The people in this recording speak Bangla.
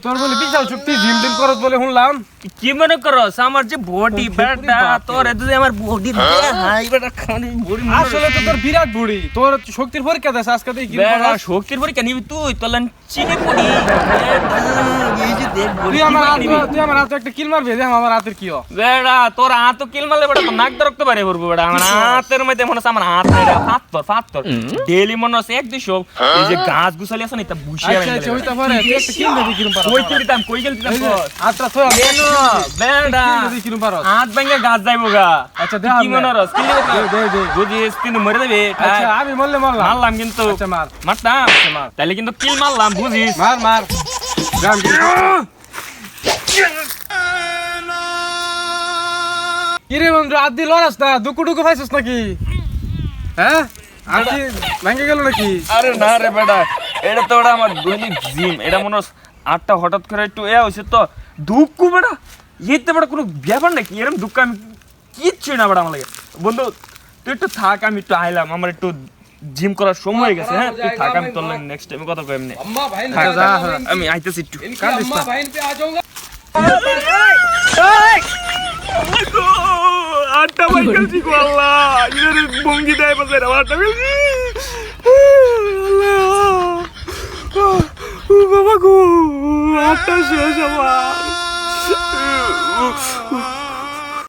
তোর বলে বিশাল শক্তি জিম টিম করত বলে শুনলাম। কি মনে করস আমার যে বডি বেটা তোর এত যে আমার বডি হাই বেটা খানি বডি আসলে তো তোর বিরাট বুড়ি, তোর শক্তির পরীক্ষা দেশ আজকে তুই কি বেটা শক্তির পরীক্ষা নিবি তুই তোলান চিনে পড়ি এই যে দেখ বডি তুই আমার হাতে একটা কিল মারবি, দেখ আমার হাতের কি হয়। বেটা তোর হাত কিল মারলে বেটা তোর নাক ধরতে পারে পড়বো বেটা আমার হাতের মধ্যে মনে হচ্ছে আমার হাত এটা পাথর ডেইলি মনে হচ্ছে এক দুশো এই যে গাছ গুছালি আছে না এটা বুঝিয়ে আচ্ছা ওইটা পারে তুই একটা কিল দিবি কিরম পারো। কই দিতাম কই গেল দিতাম আচ্ছা তুই কেন বেটা দিবি কিরম পারো। হাত ভেঙে গাছ যাইবো গা আচ্ছা দে কি মনে রস কি দে বুঝিস তুই মরে যাবে আচ্ছা আমি বললে মারলাম। মারলাম কিন্তু আচ্ছা মার মারতাম মার তাইলে কিন্তু কিল মারলাম বুঝিস মার গ্রাম কিরে বন্ধু হাত দিয়ে লড়াস না, দুকুটুকু পাইছিস নাকি? হ্যাঁ আর কি ভেঙে গেল নাকি? আরে না রে বেটা এটা তো ওটা আমার দৈনিক জিম এটা মনে হচ্ছে আটটা হঠাৎ করে একটু হয়েছে তো দুঃখ বেটা এতে বেটা কোনো ব্যাপার নাকি এরকম দুঃখ আমি কিচ্ছু না বেটা আমার লাগে বন্ধু তুই একটু থাক আমি একটু আইলাম আমার একটু জিম করার সময় হয়ে গেছে হ্যাঁ তুই থাক আমি তোর নেক্সট টাইম কথা কই এমনি আমি আইতেছি একটু কাঁদিস না। আটটা বাইকেছি গো আল্লাহ এর বঙ্গি দেয় বাজে আটটা বেশি বাবা গো আটটা শেষ আমার